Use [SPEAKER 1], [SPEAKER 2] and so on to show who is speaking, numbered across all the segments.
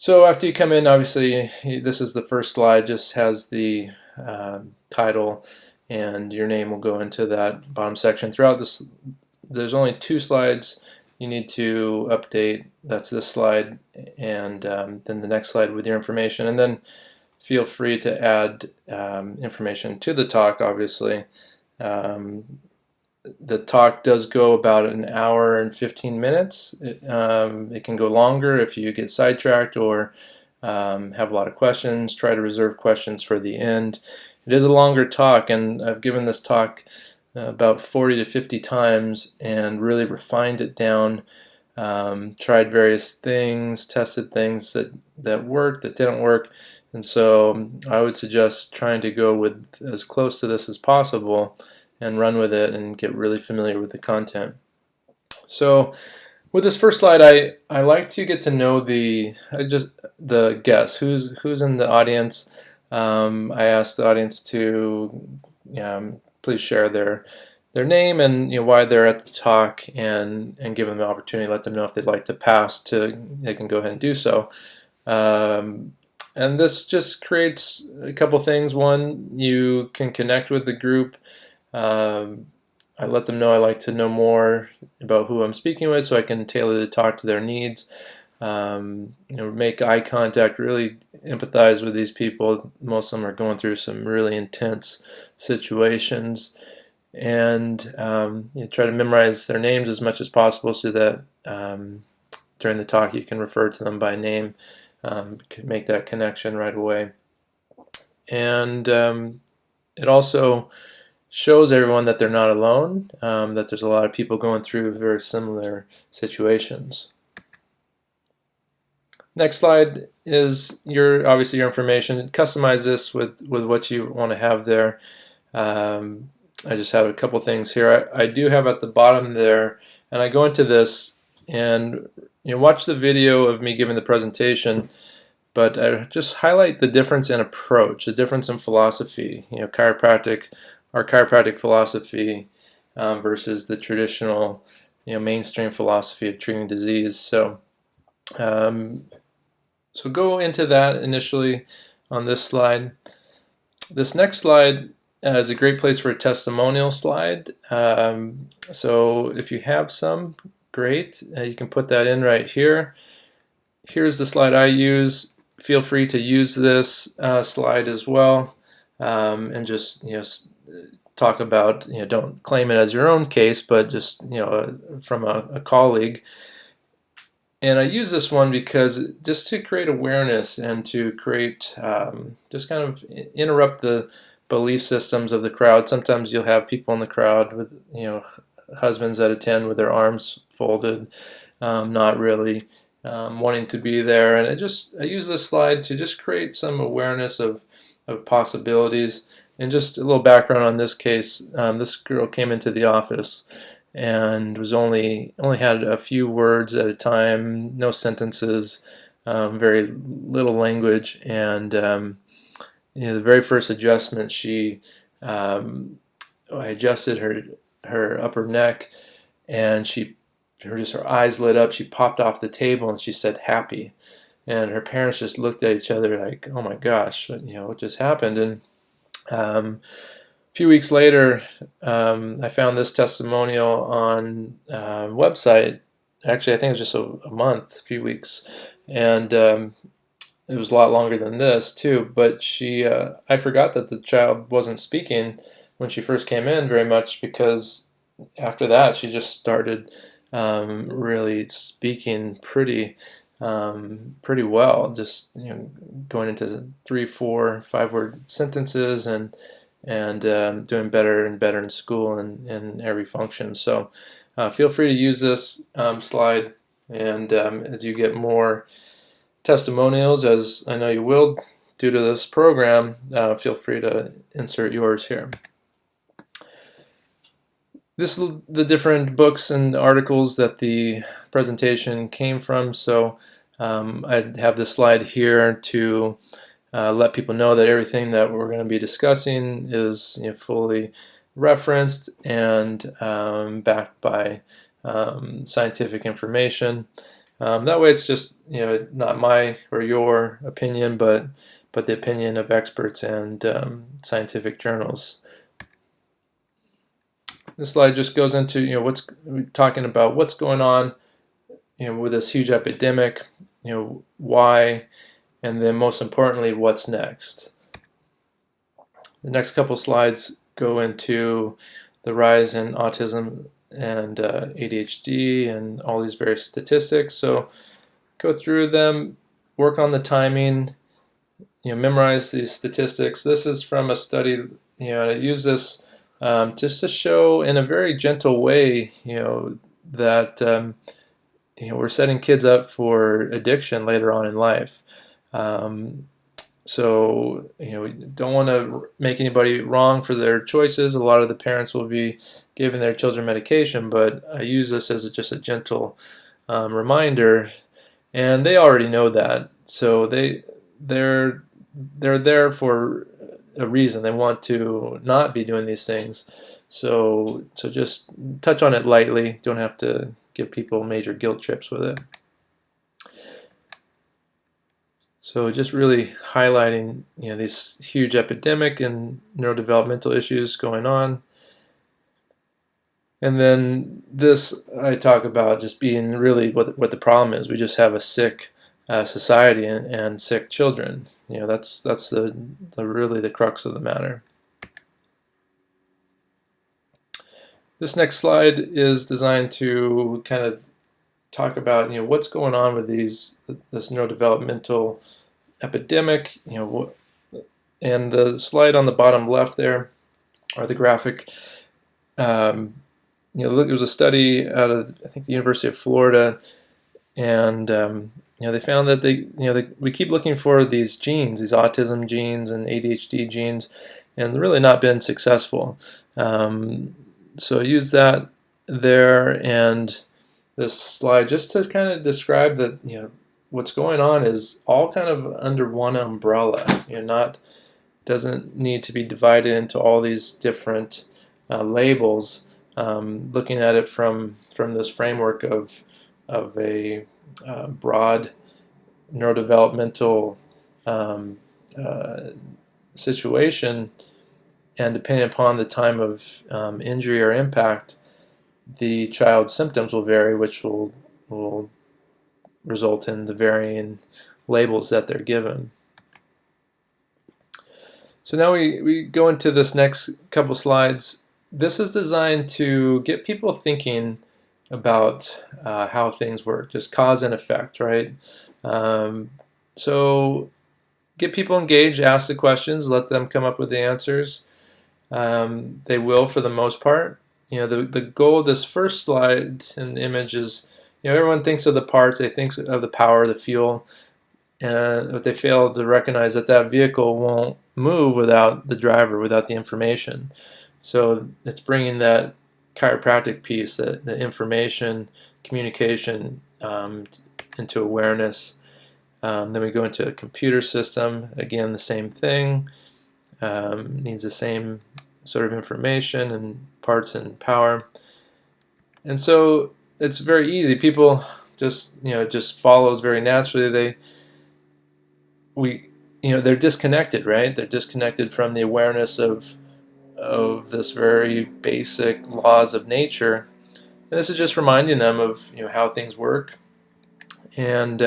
[SPEAKER 1] So after you come in, obviously, this is the first slide, just has the title, and your name will go into that bottom section. Throughout this, there's only two slides you need to update. That's this slide, and then the next slide with your information. And then feel free to add information to the talk, obviously. The talk does go about an hour and 15 minutes. It can go longer if you get sidetracked or have a lot of questions. Try to reserve questions for the end. It is a longer talk, and I've given this talk about 40 to 50 times and really refined it down. Tried various things, tested things that worked, that didn't work, and so I would suggest trying to go with as close to this as possible and run with it and get really familiar with the content. So with this first slide, I like to get to know the guests, who's in the audience. I ask the audience to please share their name and why they're at the talk, and give them the opportunity, let them know if they'd like to pass. They can go ahead and do so. And this just creates a couple things. One, you can connect with the group. I let them know I like to know more about who I'm speaking with, so I can tailor the talk to their needs. Make eye contact, really empathize with these people. Most of them are going through some really intense situations, and try to memorize their names as much as possible, so that during the talk you can refer to them by name, make that connection right away. And it also shows everyone that they're not alone, that there's a lot of people going through very similar situations. Next slide is obviously your information. Customize this with what you want to have there. I just have a couple things here. I do have at the bottom there, and I go into this and watch the video of me giving the presentation, but I just highlight the difference in approach, the difference in philosophy. Our chiropractic philosophy versus the traditional, mainstream philosophy of treating disease. So go into that initially on this slide. This next slide is a great place for a testimonial slide. So if you have some, great. You can put that in right here. Here's the slide I use. Feel free to use this slide as well, and just talk about, don't claim it as your own case, but just from a colleague. And I use this one because just to create awareness and to create, just kind of interrupt the belief systems of the crowd. Sometimes you'll have people in the crowd with, husbands that attend with their arms folded, not really wanting to be there. And I use this slide to just create some awareness of possibilities. And just a little background on this case. This girl came into the office and was only had a few words at a time, no sentences, very little language, and the very first adjustment, I adjusted her upper neck, and her eyes lit up. She popped off the table and she said, "Happy," and her parents just looked at each other like, "Oh my gosh, what just happened?" And a few weeks later, I found this testimonial on a website. Actually, I think it was just a month, a few weeks, and it was a lot longer than this too. But I forgot that the child wasn't speaking when she first came in very much, because after that she just started really speaking pretty well, just going into 3, 4, 5-word sentences, and doing better and better in school and in every function. So feel free to use this slide, and as you get more testimonials, as I know you will due to this program, feel free to insert yours here. This is the different books and articles that the presentation came from. So I have this slide here to let people know that everything that we're going to be discussing is fully referenced and backed by scientific information. That way it's just, not my or your opinion, but the opinion of experts and scientific journals. This slide just goes into, what's talking about what's going on, with this huge epidemic, why, and then most importantly, what's next. The next couple slides go into the rise in autism and ADHD and all these various statistics. So go through them, work on the timing, memorize these statistics. This is from a study, and I use this just to show in a very gentle way, that we're setting kids up for addiction later on in life. So, we don't want to make anybody wrong for their choices. A lot of the parents will be giving their children medication, but I use this as just a gentle reminder, and they already know that. So they're there for a reason. They want to not be doing these things. So just touch on it lightly. Don't have to give people major guilt trips with it. So just really highlighting, this huge epidemic and neurodevelopmental issues going on. And then this, I talk about just being really what the problem is. We just have a sick society and sick children. That's the really the crux of the matter. This next slide is designed to kind of talk about what's going on with this neurodevelopmental epidemic. And the slide on the bottom left there, or the graphic. Look, there was a study out of, I think, the University of Florida, and they found that we keep looking for these genes, these autism genes and ADHD genes, and they're really not been successful. So I use that there and this slide just to kind of describe that what's going on is all kind of under one umbrella. Doesn't need to be divided into all these different labels. Looking at it from this framework of a broad neurodevelopmental situation, and depending upon the time of injury or impact, the child's symptoms will vary, which will result in the varying labels that they're given. So now we go into this next couple slides. This is designed to get people thinking about how things work, just cause and effect, right? So get people engaged, ask the questions, let them come up with the answers. They will, for the most part. The goal of this first slide and image is, everyone thinks of the parts, they think of the power, the fuel, but they fail to recognize that vehicle won't move without the driver, without the information. So it's bringing that chiropractic piece, the information, communication, into awareness. Then we go into a computer system. Again, the same thing. Needs the same sort of information and parts and power. And so it's very easy. People just follows very naturally. They're disconnected, right? They're disconnected from the awareness of this very basic laws of nature. And this is just reminding them of how things work. And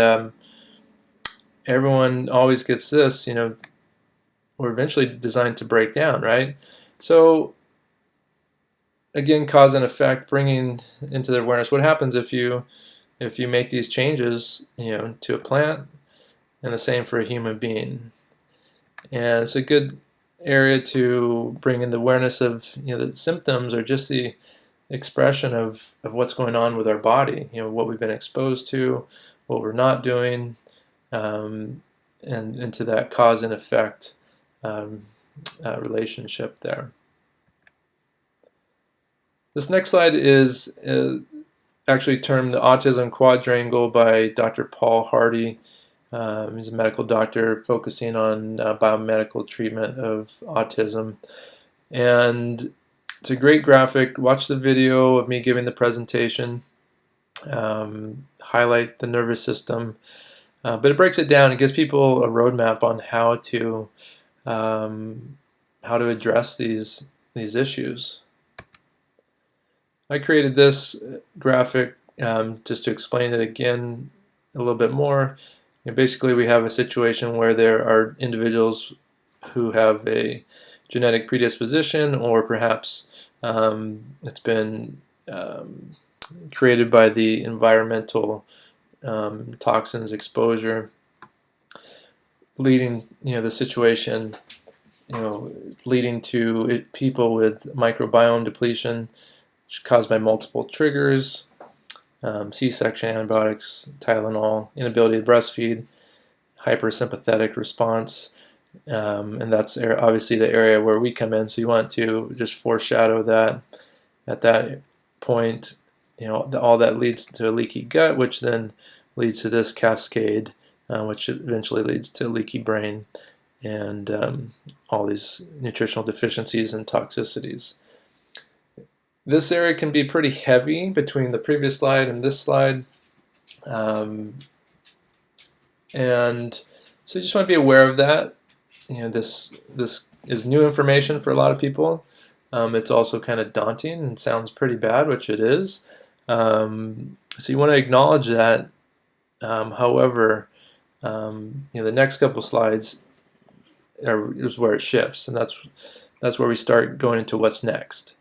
[SPEAKER 1] everyone always gets this. We're eventually designed to break down, right? So again, cause and effect, bringing into their awareness. What happens if you make these changes, to a plant, and the same for a human being? And it's a good area to bring in the awareness of the symptoms are just the expression of what's going on with our body. What we've been exposed to, what we're not doing, and into that cause and effect relationship there. This next slide is actually termed the Autism Quadrangle by Dr. Paul Hardy. He's a medical doctor focusing on biomedical treatment of autism. And it's a great graphic. Watch the video of me giving the presentation. highlight the nervous system, but it breaks it down. It gives people a roadmap on how to address these issues. I created this graphic just to explain it again a little bit more. Basically, we have a situation where there are individuals who have a genetic predisposition, or perhaps it's been created by the environmental toxins exposure, leading the situation leading to people with microbiome depletion caused by multiple triggers, C-section antibiotics, Tylenol, inability to breastfeed, hypersympathetic response, and that's obviously the area where we come in. So you want to just foreshadow that at that point, all that leads to a leaky gut, which then leads to this cascade, which eventually leads to leaky brain and all these nutritional deficiencies and toxicities. This area can be pretty heavy between the previous slide and this slide, and so you just want to be aware of that. This is new information for a lot of people. It's also kind of daunting and sounds pretty bad, which it is. So you want to acknowledge that. However, the next couple slides is where it shifts, and that's where we start going into what's next.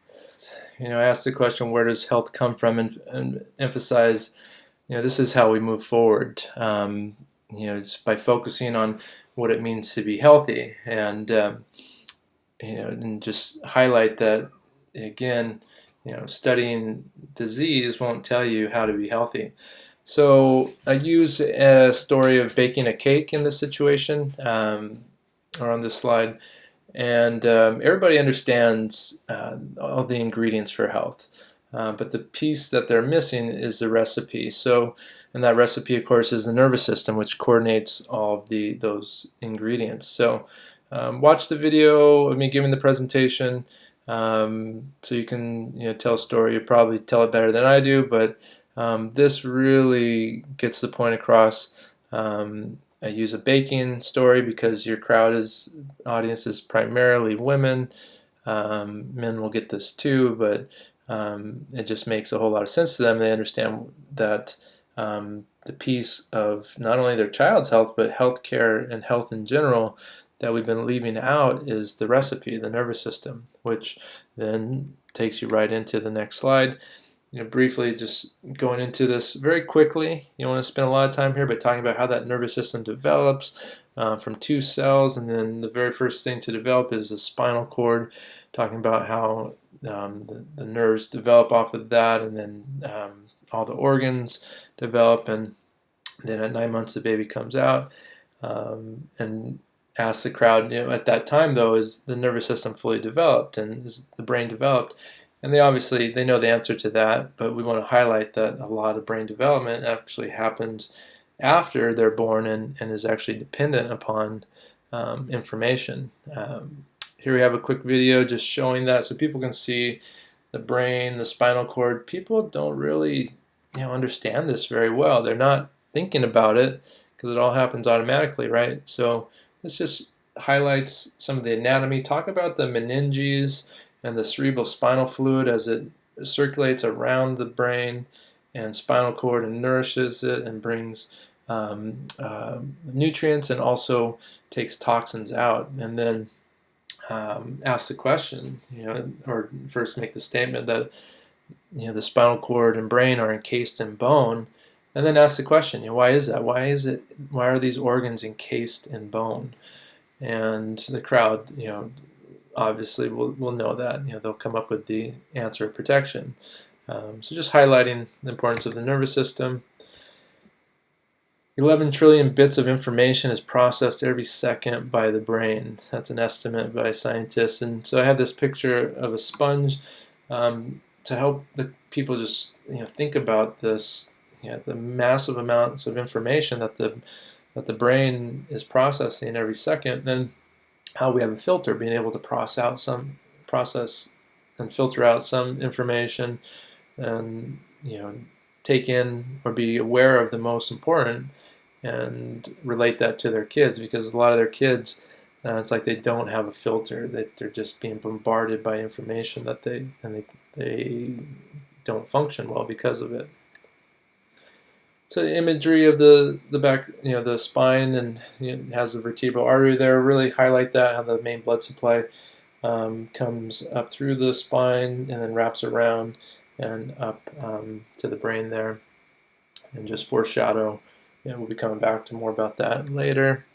[SPEAKER 1] I ask the question, where does health come from, and emphasize, this is how we move forward. It's by focusing on what it means to be healthy, and and just highlight that again. Studying disease won't tell you how to be healthy. So I use a story of baking a cake in this situation, or on this slide, and everybody understands all the ingredients for health, but the piece that they're missing is the recipe. So, and that recipe, of course, is the nervous system, which coordinates all of those ingredients. So watch the video of me giving the presentation, so you can tell a story. You probably tell it better than I do, but this really gets the point across. I use a baking story because your audience is primarily women. Men will get this too, but it just makes a whole lot of sense to them. They understand that the piece of not only their child's health, but health care and health in general that we've been leaving out is the recipe, the nervous system, which then takes you right into the next slide. Briefly just going into this very quickly. You don't want to spend a lot of time here, but talking about how that nervous system develops from two cells, and then the very first thing to develop is the spinal cord, talking about how the nerves develop off of that, and then all the organs develop, and then at 9 months the baby comes out, and ask the crowd, at that time though, is the nervous system fully developed, and is the brain developed? And they know the answer to that, but we want to highlight that a lot of brain development actually happens after they're born and is actually dependent upon information. Here we have a quick video just showing that so people can see the brain, the spinal cord. People don't really understand this very well. They're not thinking about it because it all happens automatically, right? So this just highlights some of the anatomy. Talk about the meninges and the cerebral spinal fluid as it circulates around the brain and spinal cord and nourishes it and brings nutrients and also takes toxins out. And then ask the question, or first make the statement that the spinal cord and brain are encased in bone, and then ask the question, why is that? Why are these organs encased in bone? And the crowd, obviously will know that. They'll come up with the answer of protection. So just highlighting the importance of the nervous system. 11 trillion bits of information is processed every second by the brain. That's an estimate by scientists. And so I have this picture of a sponge to help the people just think about this, the massive amounts of information that the brain is processing every second. Then how we have a filter, being able to process and filter out some information, and take in or be aware of the most important and relate that to their kids, because a lot of their kids, it's like they don't have a filter, that they're just being bombarded by information that they don't function well because of it. So the imagery of the back, the spine, and it has the vertebral artery there, really highlight that, how the main blood supply comes up through the spine and then wraps around and up to the brain there, and just foreshadow. We'll be coming back to more about that later.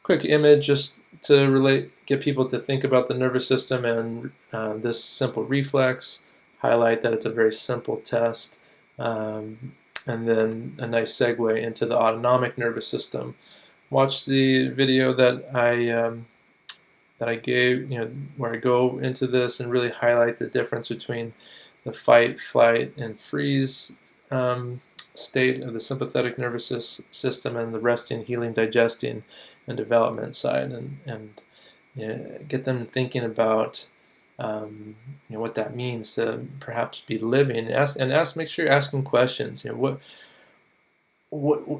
[SPEAKER 1] Quick image just to get people to think about the nervous system and this simple reflex. Highlight that it's a very simple test. And then a nice segue into the autonomic nervous system. Watch the video that I gave, where I go into this and really highlight the difference between the fight, flight, and freeze state of the sympathetic nervous system and the resting, healing, digesting, and development side, and get them thinking about what that means to perhaps be living. Make sure you're asking questions.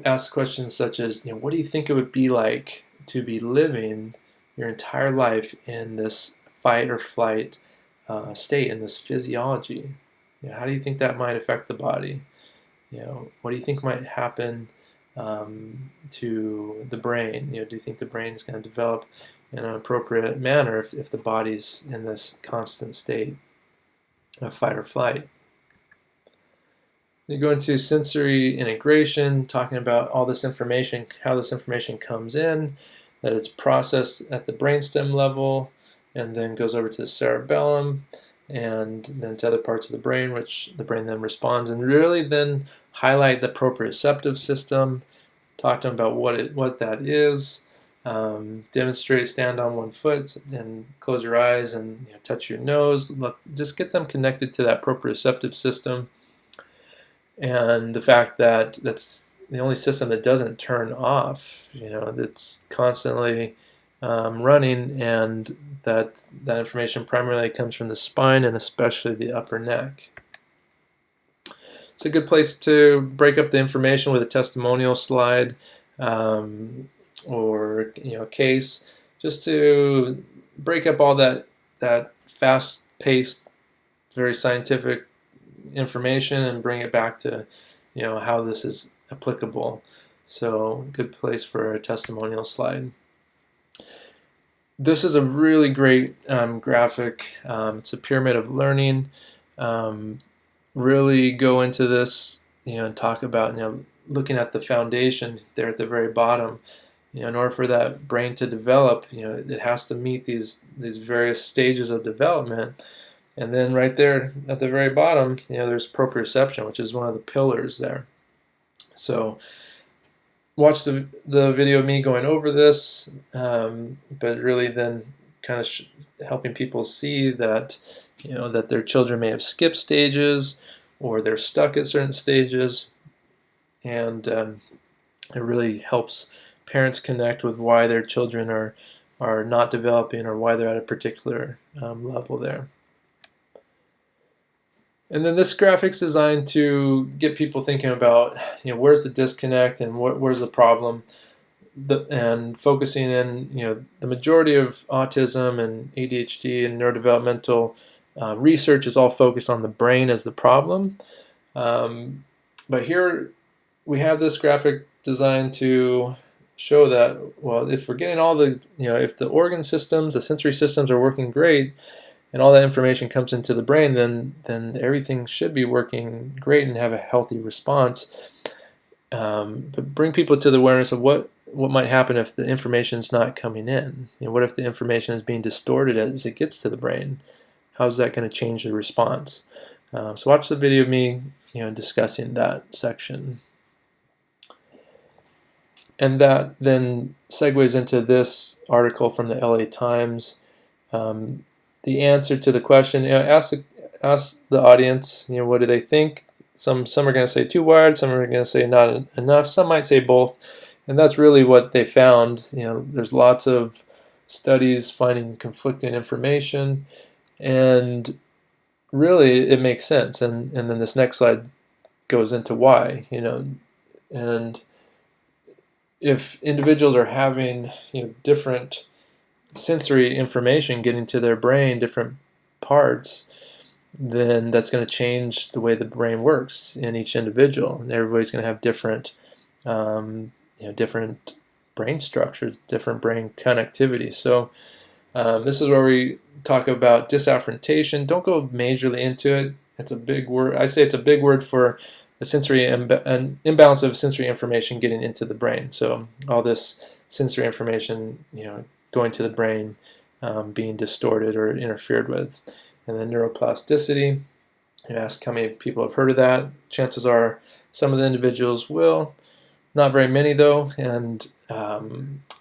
[SPEAKER 1] Ask questions such as, what do you think it would be like to be living your entire life in this fight or flight state, in this physiology? How do you think that might affect the body? What do you think might happen to the brain? Do you think the brain is going to develop in an appropriate manner if the body's in this constant state of fight or flight? You go into sensory integration, talking about all this information, how this information comes in, that it's processed at the brainstem level, and then goes over to the cerebellum, and then to other parts of the brain, which the brain then responds, and really then highlight the proprioceptive system, talk to them about what that is, demonstrate, stand on one foot, and close your eyes and touch your nose. Just get them connected to that proprioceptive system, and the fact that that's the only system that doesn't turn off, that's constantly running, and that information primarily comes from the spine and especially the upper neck. It's a good place to break up the information with a testimonial slide or a case, just to break up all that fast-paced, very scientific information and bring it back to how this is applicable. So good place for a testimonial slide. This is a really great graphic. It's a pyramid of learning. Really go into this, and talk about looking at the foundation there at the very bottom. In order for that brain to develop, it has to meet these various stages of development. And then right there at the very bottom, there's proprioception, which is one of the pillars there. So watch the video of me going over this, but really then kind of helping people see that that their children may have skipped stages, or they're stuck at certain stages, and it really helps parents connect with why their children are not developing, or why they're at a particular level there. And then this graphic's designed to get people thinking about, where's the disconnect and where's the problem, and focusing in, the majority of autism and ADHD and neurodevelopmental research is all focused on the brain as the problem. But here we have this graphic designed to show that, well, if we're getting all the, if the organ systems, the sensory systems are working great, and all that information comes into the brain, then everything should be working great and have a healthy response. But bring people to the awareness of what might happen if the information is not coming in. What if the information is being distorted as it gets to the brain? How's that going to change the response? So watch the video of me, discussing that section. And that then segues into this article from the LA Times. The answer to the question, ask the audience, what do they think? Some are going to say too wired, some are going to say not enough, some might say both, and that's really what they found. There's lots of studies finding conflicting information, and really it makes sense. And then this next slide goes into why, and if individuals are having different sensory information getting to their brain, different parts, then that's going to change the way the brain works in each individual, and everybody's going to have different different brain structures, different brain connectivity. So this is where we talk about disafferentation. Don't go majorly into it. It's a big word. I say it's a big word for a sensory an imbalance of sensory information getting into the brain. So all this sensory information, going to the brain, being distorted or interfered with. And then neuroplasticity. You ask how many people have heard of that. Chances are some of the individuals will. Not very many though. And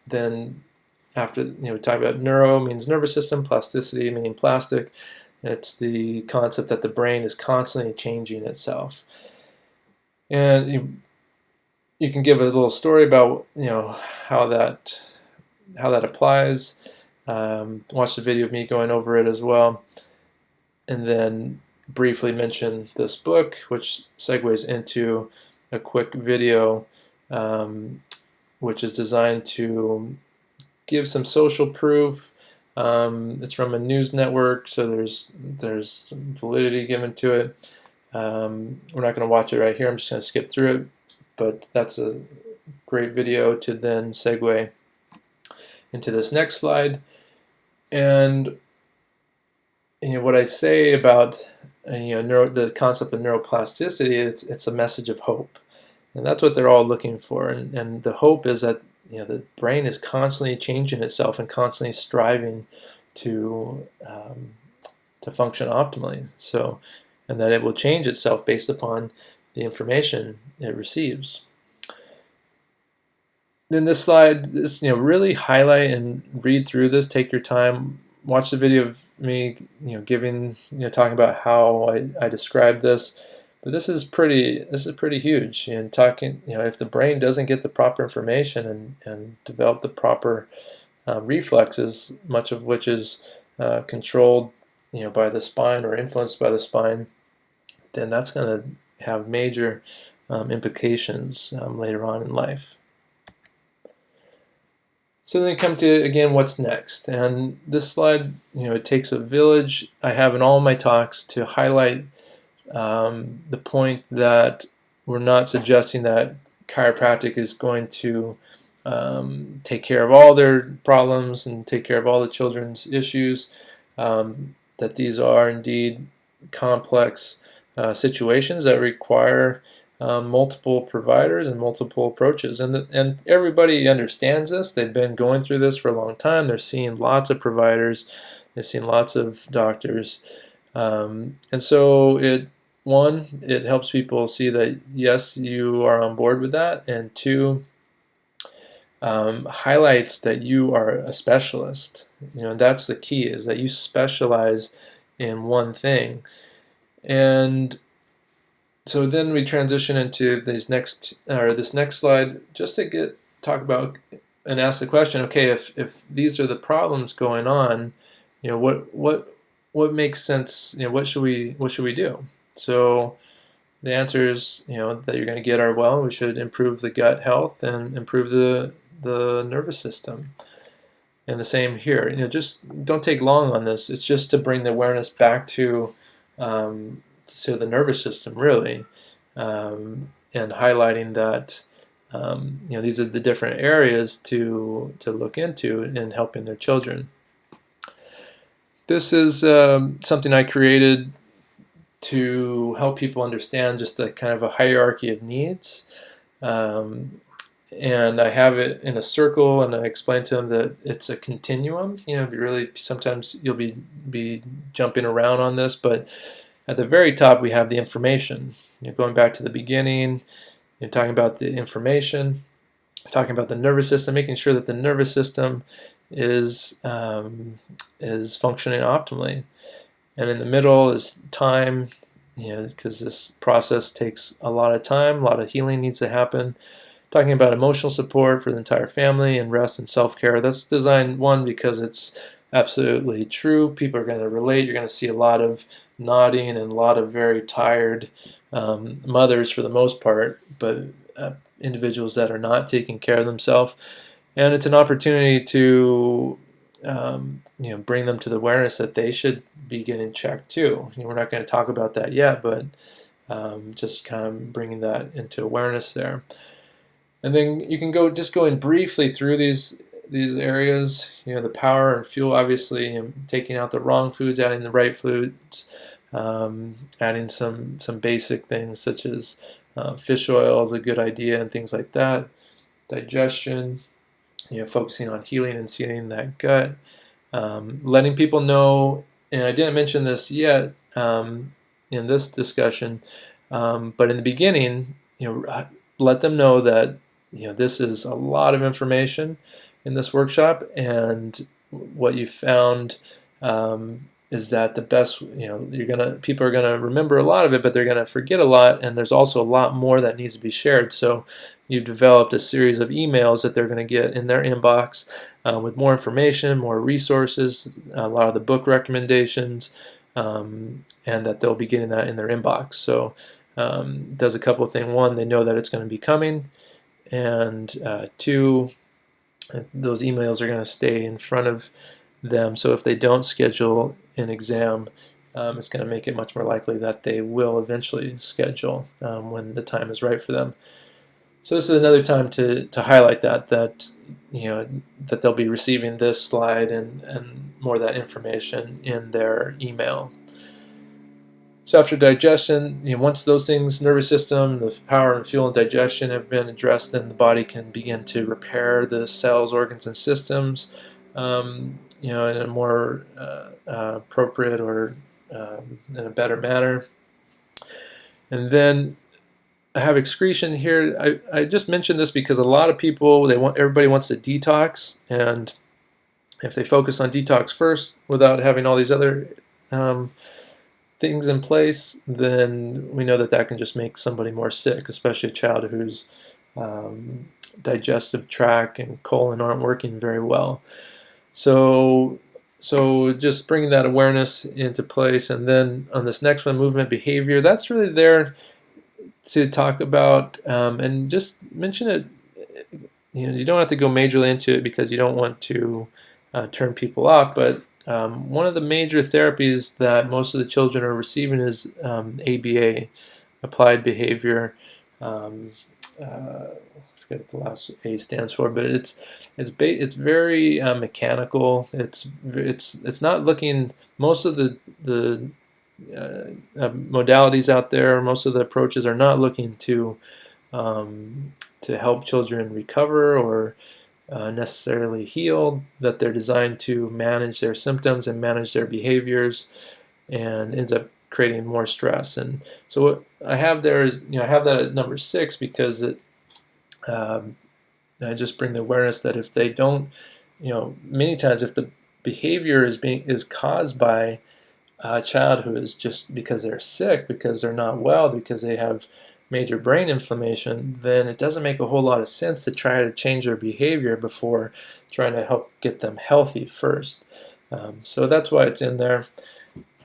[SPEAKER 1] then after, we talk about neuro means nervous system, plasticity meaning plastic. It's the concept that the brain is constantly changing itself. And you can give a little story about how that applies. Watch the video of me going over it as well, and then briefly mention this book, which segues into a quick video, which is designed to give some social proof. It's from a news network, so there's validity given to it. We're not going to watch it right here. I'm just going to skip through it, but that's a great video to then segue into this next slide. And what I say about the concept of neuroplasticity, it's a message of hope, and that's what they're all looking for. And the hope is that the brain is constantly changing itself and constantly striving to function optimally. So, and that it will change itself based upon the information it receives. Then this slide, really highlight and read through this. Take your time. Watch the video of me, talking about how I describe this. But this is pretty huge. And talking, if the brain doesn't get the proper information and develop the proper reflexes, much of which is controlled, by the spine or influenced by the spine, then that's going to have major implications later on in life. So then come to, again, what's next. And this slide, it takes a village. I have in all my talks to highlight the point that we're not suggesting that chiropractic is going to take care of all their problems and take care of all the children's issues, that these are indeed complex situations that require multiple providers and multiple approaches, and everybody understands this. They've been going through this for a long time. They're seeing lots of providers. They've seen lots of doctors, and so it helps people see that yes, you are on board with that, and two, highlights that you are a specialist. That's the key, is that you specialize in one thing. And so then we transition into this next slide, just to talk about and ask the question, okay, if these are the problems going on, what makes sense? What should we do? So the answer is, that you're going to get are, well, we should improve the gut health and improve the nervous system. And the same here. Just don't take long on this. It's just to bring the awareness back to the nervous system, really, and highlighting that these are the different areas to look into in helping their children. This is something I created to help people understand just the kind of a hierarchy of needs. And I have it in a circle, and I explain to them that it's a continuum. Sometimes you'll be jumping around on this, but at the very top we have the information. Going back to the beginning, talking about the information, talking about the nervous system, making sure that the nervous system is functioning optimally. And in the middle is time, because this process takes a lot of time, a lot of healing needs to happen. Talking about emotional support for the entire family and rest and self-care. That's designed, one, because it's absolutely true. People are going to relate. You're going to see a lot of nodding and a lot of very tired mothers for the most part, but individuals that are not taking care of themselves. And it's an opportunity to bring them to the awareness that they should be getting checked too. We're not going to talk about that yet, but just kind of bringing that into awareness there. And then you can go in briefly through these areas. The power and fuel, obviously, taking out the wrong foods, adding the right foods, adding some basic things such as fish oil is a good idea and things like that. Digestion, focusing on healing and sealing that gut. Letting people know, and I didn't mention this yet in this discussion, but in the beginning, let them know that this is a lot of information in this workshop, and what you found is that the best, people are gonna remember a lot of it, but they're gonna forget a lot, and there's also a lot more that needs to be shared. So you've developed a series of emails that they're going to get in their inbox with more information, more resources, a lot of the book recommendations, and that they'll be getting that in their inbox. So it does a couple of things. One, they know that it's going to be coming, and two, those emails are going to stay in front of them. So if they don't schedule an exam, it's going to make it much more likely that they will eventually schedule when the time is right for them. So this is another time to highlight that they'll be receiving this slide and more of that information in their email. So after digestion, once those things, nervous system, the power and fuel and digestion have been addressed, then the body can begin to repair the cells, organs, and systems, in a more appropriate or in a better manner. And then I have excretion here. I just mentioned this because a lot of people, everybody wants to detox, and if they focus on detox first without having all these other things in place, then we know that can just make somebody more sick, especially a child whose digestive tract and colon aren't working very well. So just bringing that awareness into place. And then on this next one, movement behavior, that's really there to talk about and just mention it. You don't have to go majorly into it because you don't want to turn people off, but one of the major therapies that most of the children are receiving is ABA, applied behavior. I forget what the last A stands for, but it's very mechanical. It's not looking, most of the modalities out there, most of the approaches are not looking to help children recover or necessarily heal, that they're designed to manage their symptoms and manage their behaviors, and ends up creating more stress. And so what I have there is, I have that at number 6 because I just bring the awareness that if they don't, many times if the behavior is caused by a child who is just because they're sick, because they're not well, because they have major brain inflammation, then it doesn't make a whole lot of sense to try to change their behavior before trying to help get them healthy first. So that's why it's in there.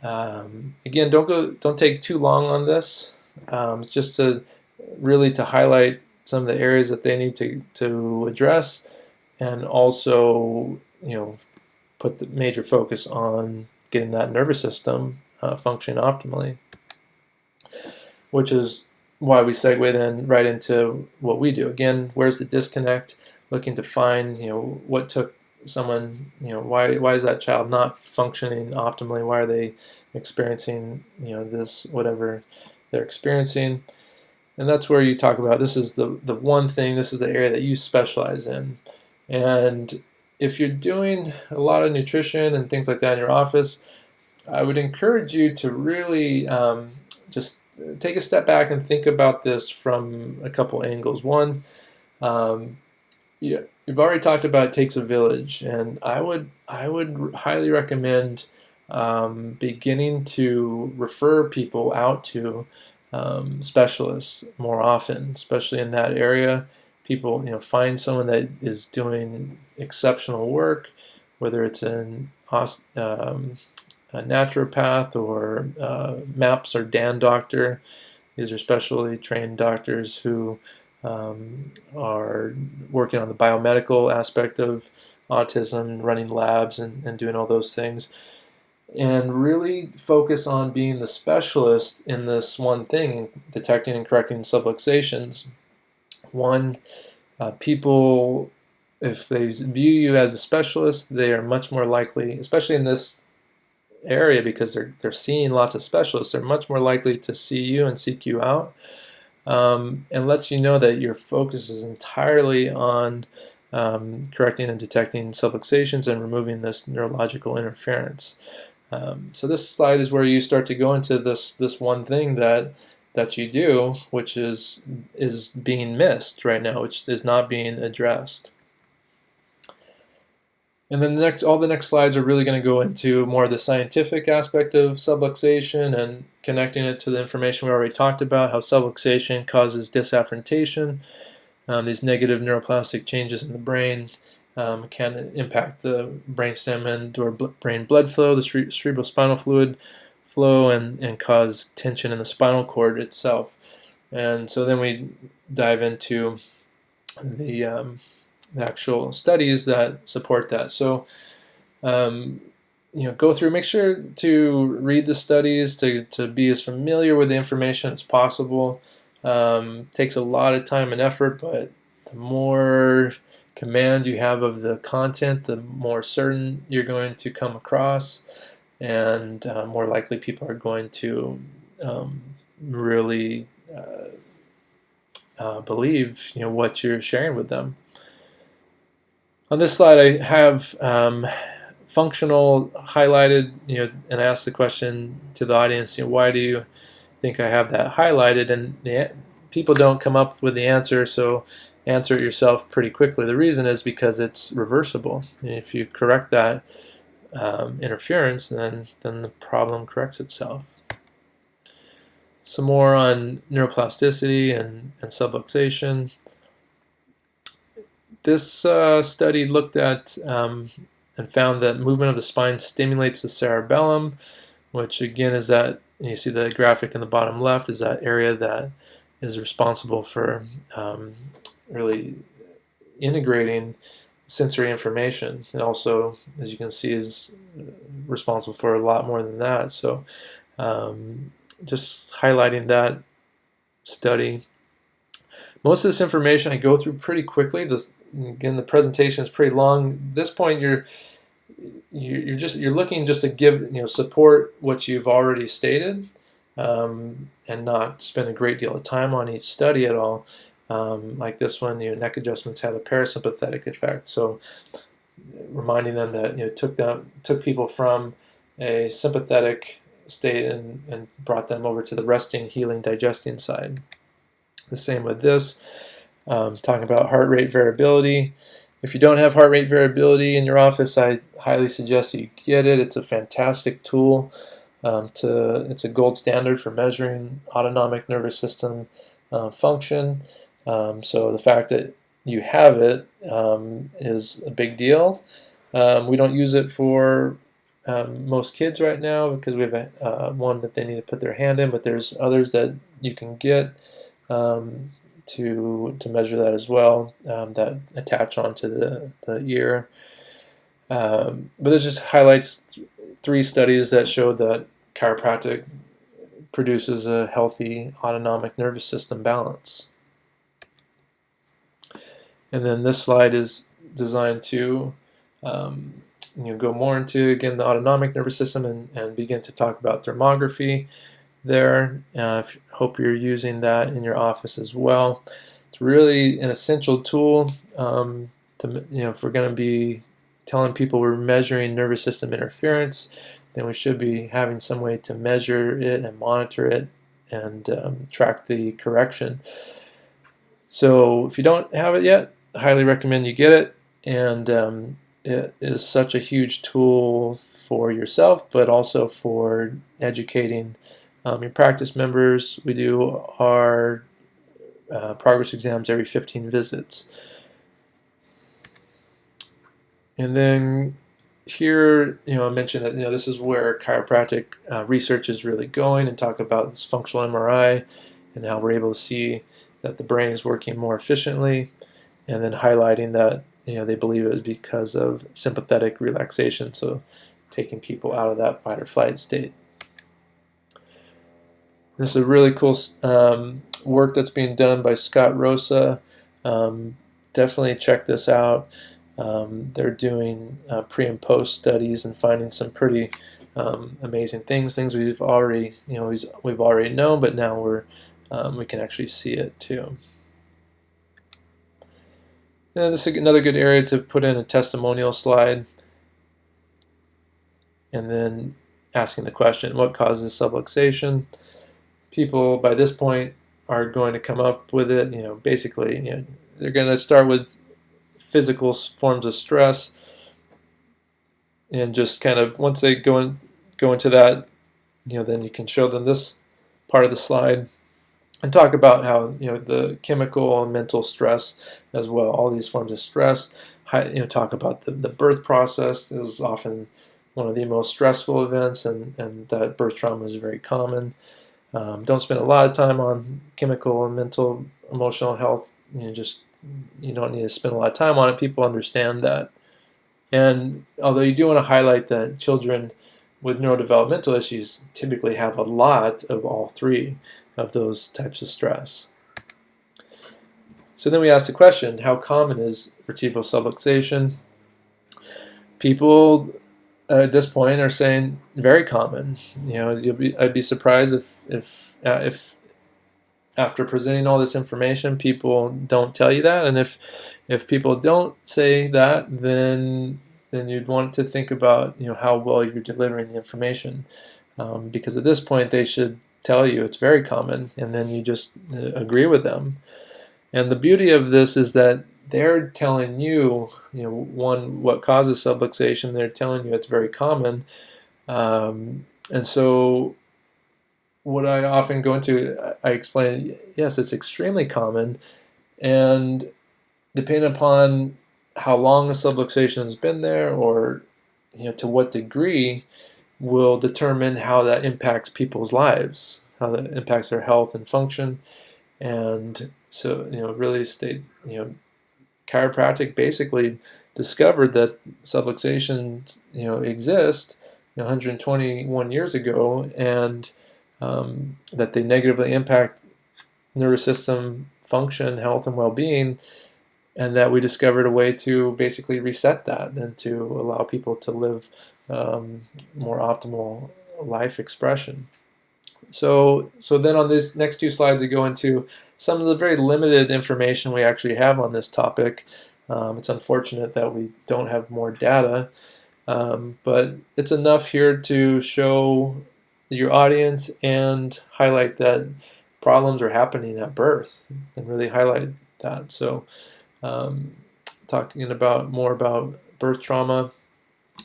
[SPEAKER 1] Again, don't take too long on this. Just to highlight some of the areas that they need to address, and also put the major focus on getting that nervous system functioning optimally, which is why we segue then right into what we do. Again, where's the disconnect? Looking to find, what took someone, why is that child not functioning optimally? Why are they experiencing, this, whatever they're experiencing? And that's where you talk about, this is the one thing, this is the area that you specialize in. And if you're doing a lot of nutrition and things like that in your office, I would encourage you to really just take a step back and think about this from a couple angles. One, you've already talked about it takes a village, and I would highly recommend beginning to refer people out to specialists more often, especially in that area. People, find someone that is doing exceptional work, whether it's in a naturopath or MAPS or DAN doctor. These are specially trained doctors who are working on the biomedical aspect of autism, running labs and doing all those things, and really focus on being the specialist in this one thing, detecting and correcting subluxations. People, if they view you as a specialist, they are much more likely, especially in this area, because they're seeing lots of specialists, they're much more likely to see you and seek you out, and lets you know that your focus is entirely on correcting and detecting subluxations and removing this neurological interference. So this slide is where you start to go into this one thing that you do, which is being missed right now, which is not being addressed. And then all the next slides are really going to go into more of the scientific aspect of subluxation and connecting it to the information we already talked about, how subluxation causes disafferentation. These negative neuroplastic changes in the brain can impact the brainstem and/or brain blood flow, the cerebrospinal fluid flow, and cause tension in the spinal cord itself. And so then we dive into the actual studies that support that. So, go through, make sure to read the studies, to be as familiar with the information as possible. Takes a lot of time and effort, but the more command you have of the content, the more certain you're going to come across, and more likely people are going to really believe what you're sharing with them. On this slide, I have functional highlighted, and ask the question to the audience, why do you think I have that highlighted? And people don't come up with the answer, so answer it yourself pretty quickly. The reason is because it's reversible. And if you correct that interference, then the problem corrects itself. Some more on neuroplasticity and subluxation. This study looked at and found that movement of the spine stimulates the cerebellum, which again is that, you see the graphic in the bottom left, is that area that is responsible for really integrating sensory information, and also, as you can see, is responsible for a lot more than that. So just highlighting that study. Most of this information I go through pretty quickly. Again, the presentation is pretty long. At this point, you're looking just to give support what you've already stated, and not spend a great deal of time on each study at all. Like this one, neck adjustments had a parasympathetic effect. So reminding them that took people from a sympathetic state and brought them over to the resting, healing, digesting side. The same with this, talking about heart rate variability. If you don't have heart rate variability in your office, I highly suggest you get it. It's a fantastic tool. It's a gold standard for measuring autonomic nervous system function. So the fact that you have it is a big deal. We don't use it for most kids right now because we have one that they need to put their hand in, but there's others that you can get to measure that as well, that attach onto the ear. But this just highlights 3 studies that show that chiropractic produces a healthy autonomic nervous system balance. And then this slide is designed to go more into, again, the autonomic nervous system and begin to talk about thermography there. Hope you're using that in your office as well. It's really an essential tool if we're going to be telling people we're measuring nervous system interference, then we should be having some way to measure it and monitor it and track the correction. So if you don't have it yet, I highly recommend you get it. And it is such a huge tool for yourself, but also for educating your practice members. We do our progress exams every 15 visits. And then here, I mentioned that this is where chiropractic research is really going, and talk about this functional MRI and how we're able to see that the brain is working more efficiently, and then highlighting that they believe it was because of sympathetic relaxation, so taking people out of that fight or flight state. This is a really cool work that's being done by Scott Rosa. Definitely check this out. They're doing pre and post studies and finding some pretty amazing things we've already we've already known, but now we can actually see it too. And this is another good area to put in a testimonial slide, and then asking the question, what causes subluxation? People by this point are going to come up with it. Basically, they're going to start with physical forms of stress, and just kind of once they go into that, then you can show them this part of the slide and talk about how the chemical and mental stress as well, all these forms of stress. Talk about the birth process is often one of the most stressful events, and that birth trauma is very common. Don't spend a lot of time on chemical and mental emotional health. You don't need to spend a lot of time on it. People understand that. And although you do want to highlight that children with neurodevelopmental issues typically have a lot of all three of those types of stress. So then we ask the question, how common is vertebral subluxation? People at this point are saying very common. I'd be surprised if after presenting all this information, people don't tell you that. And if people don't say that, then you'd want to think about how well you're delivering the information, because at this point they should tell you it's very common, and then you just agree with them. And the beauty of this is that they're telling you, one, what causes subluxation. They're telling you it's very common, and so what I often go into, I explain, yes, it's extremely common, and depending upon how long a subluxation has been there, or to what degree, will determine how that impacts people's lives, how that impacts their health and function. And so, really chiropractic basically discovered that subluxations, exist 121 years ago, and that they negatively impact nervous system function, health, and well-being, and that we discovered a way to basically reset that and to allow people to live more optimal life expression. So then on these next two slides, we go into some of the very limited information we actually have on this topic. It's unfortunate that we don't have more data, but it's enough here to show your audience and highlight that problems are happening at birth, and really highlight that. So talking more about birth trauma,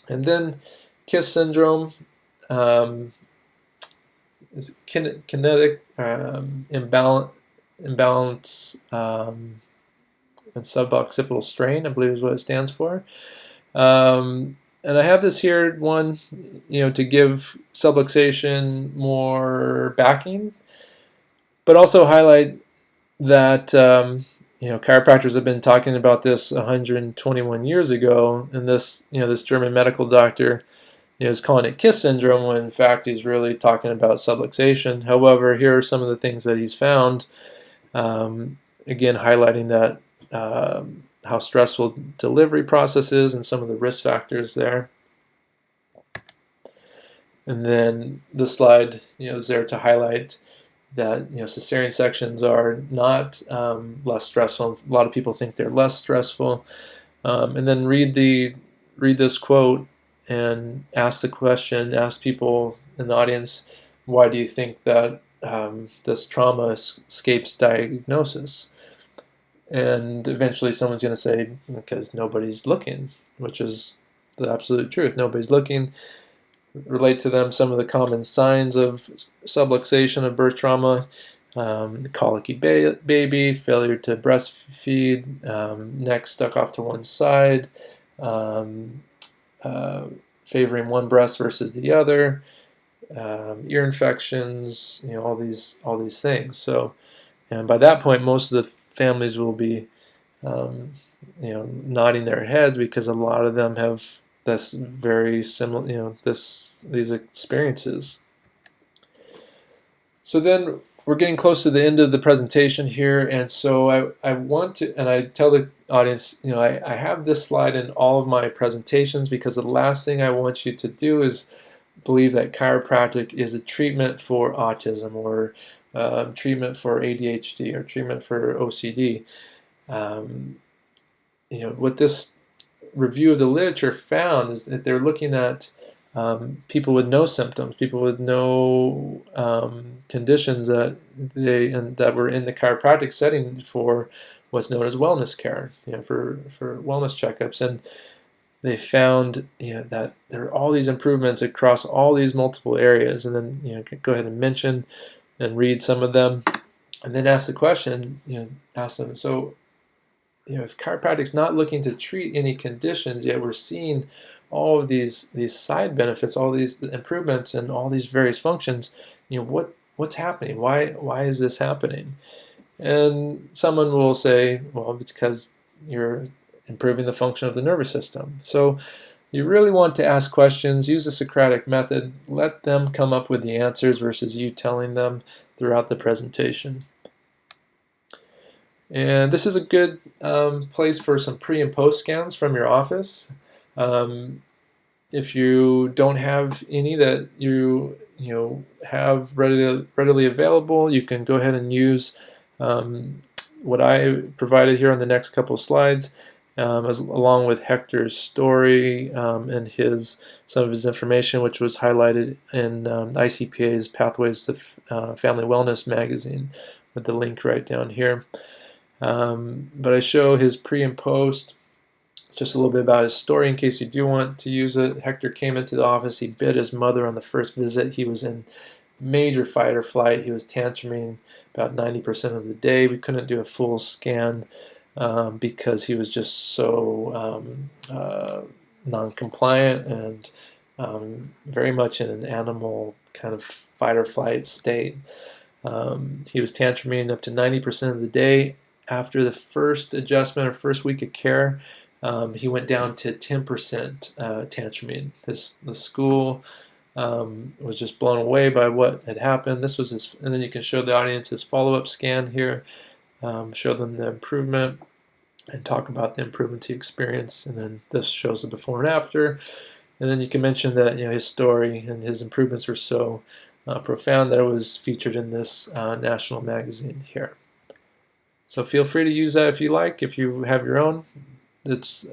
[SPEAKER 1] and then KISS syndrome is kinetic imbalance and suboccipital strain, I believe is what it stands for. And I have this here, one, to give subluxation more backing, but also highlight that chiropractors have been talking about this 121 years ago, and this German medical doctor is calling it KISS syndrome, when in fact he's really talking about subluxation. However, here are some of the things that he's found, again highlighting that how stressful delivery process is and some of the risk factors there. And then this slide is there to highlight that cesarean sections are not less stressful. A lot of people think they're less stressful. And then read this quote and ask the question, ask people in the audience, why do you think that this trauma escapes diagnosis? And eventually someone's going to say, because nobody's looking, which is the absolute truth. Nobody's looking. Relate to them some of the common signs of subluxation of birth trauma: colicky baby, failure to breastfeed, neck stuck off to one side, favoring one breast versus the other, ear infections, all these things. So, and by that point, most of the families will be, nodding their heads because a lot of them have this very similar, these experiences. So then we're getting close to the end of the presentation here, and so I want to, and I tell the audience, I have this slide in all of my presentations because the last thing I want you to do is believe that chiropractic is a treatment for autism or treatment for ADHD or treatment for OCD. What this review of the literature found is that they're looking at people with no symptoms, people with no conditions that were in the chiropractic setting for what's known as wellness care, for wellness checkups, and they found that there are all these improvements across all these multiple areas, and then go ahead and mention and read some of them, and then ask the question, ask them, so if chiropractic's not looking to treat any conditions, yet we're seeing all of these side benefits, all these improvements, and all these various functions, what's happening? Why is this happening? And someone will say, well, it's because you're improving the function of the nervous system. So you really want to ask questions, use the Socratic method, let them come up with the answers versus you telling them throughout the presentation. And this is a good place for some pre and post scans from your office. If you don't have any that you have readily available, you can go ahead and use what I provided here on the next couple slides, along with Hector's story and some of his information, which was highlighted in ICPA's Pathways to Family Wellness magazine, with the link right down here. But I show his pre and post, just a little bit about his story in case you do want to use it. Hector came into the office, he bit his mother on the first visit. He was in major fight or flight. He was tantruming about 90% of the day. We couldn't do a full scan because he was just so non-compliant and very much in an animal kind of fight or flight state. He was tantruming up to 90% of the day. After the first adjustment or first week of care, he went down to 10% tantruming. The school was just blown away by what had happened. This was his, and then you can show the audience his follow-up scan here, show them the improvement, and talk about the improvements he experienced. And then this shows the before and after. And then you can mention that his story and his improvements were so profound that it was featured in this national magazine here. So feel free to use that if you like. If you have your own, it's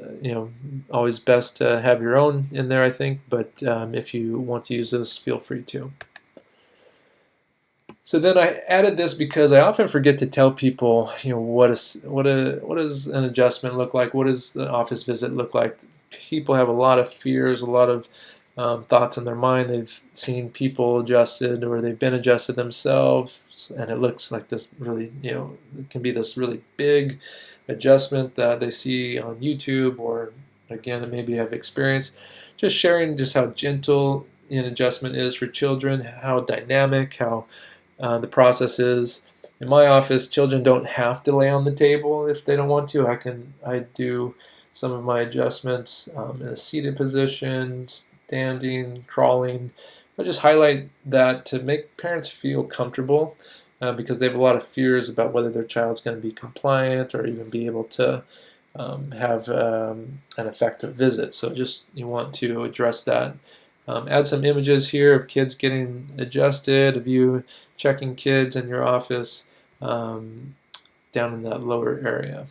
[SPEAKER 1] always best to have your own in there, I think. But if you want to use this, feel free to. So then I added this because I often forget to tell people, what does an adjustment look like? What does the office visit look like? People have a lot of fears, a lot of thoughts in their mind. They've seen people adjusted, or they've been adjusted themselves, and it looks like this really, it can be this really big adjustment that they see on YouTube, or again, maybe have experienced. Just sharing just how gentle an adjustment is for children, how dynamic, how the process is. In my office, children don't have to lay on the table if they don't want to. I do some of my adjustments in a seated position, standing, crawling. I just highlight that to make parents feel comfortable because they have a lot of fears about whether their child's going to be compliant or even be able to have an effective visit. So just you want to address that. Add some images here of kids getting adjusted, of you checking kids in your office down in that lower area.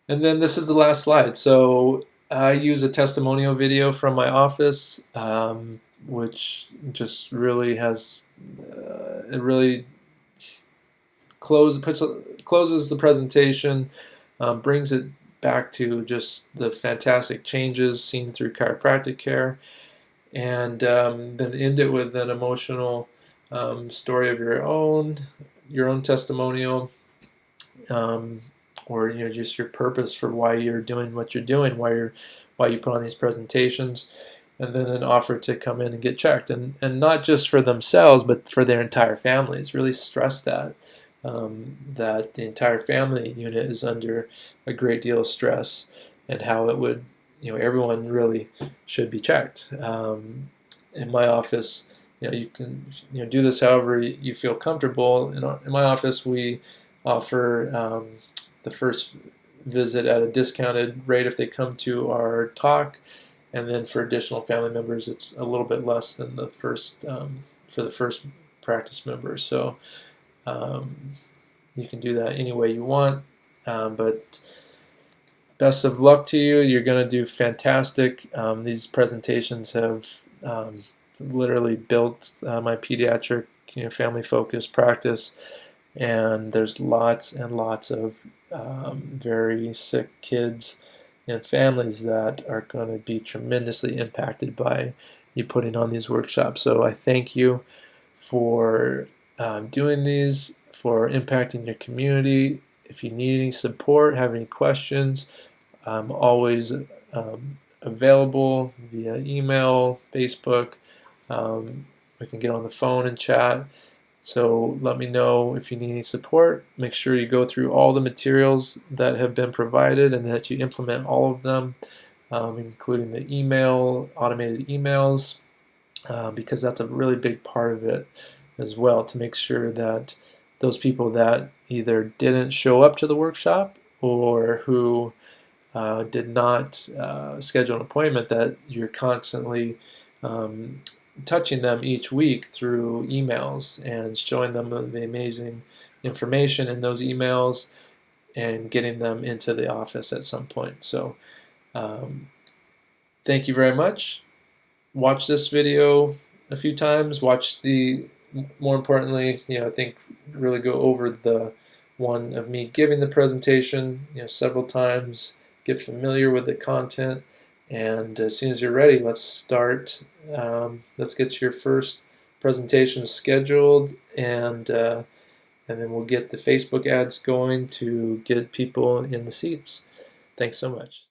[SPEAKER 1] And then this is the last slide. So I use a testimonial video from my office, which just really has, it really closes the presentation, brings it back to just the fantastic changes seen through chiropractic care, and then end it with an emotional story of your own testimonial, or just your purpose for why you're doing what you're doing, why you put on these presentations, and then an offer to come in and get checked, and not just for themselves but for their entire families. Really stress that that the entire family unit is under a great deal of stress, and how it would, everyone really should be checked. In my office, you can do this however you feel comfortable. In my office, we offer the first visit at a discounted rate if they come to our talk, and then for additional family members, it's a little bit less than the first for the first practice member. So you can do that any way you want, but best of luck to you. You're going to do fantastic. These presentations have literally built my pediatric family-focused practice, and there's lots and lots of very sick kids and families that are going to be tremendously impacted by you putting on these workshops. So I thank you for doing these, for impacting your community. If you need any support, have any questions, I'm always available via email, Facebook. We can get on the phone and chat. So let me know if you need any support. Make sure you go through all the materials that have been provided and that you implement all of them, including the automated emails, because that's a really big part of it as well, to make sure that those people that either didn't show up to the workshop or who did not schedule an appointment, that you're constantly touching them each week through emails and showing them the amazing information in those emails and getting them into the office at some point. So thank you very much. Watch this video a few times. More importantly, I think really go over the one of me giving the presentation, several times. Get familiar with the content, and as soon as you're ready, let's start. Let's get your first presentation scheduled, and then we'll get the Facebook ads going to get people in the seats. Thanks so much.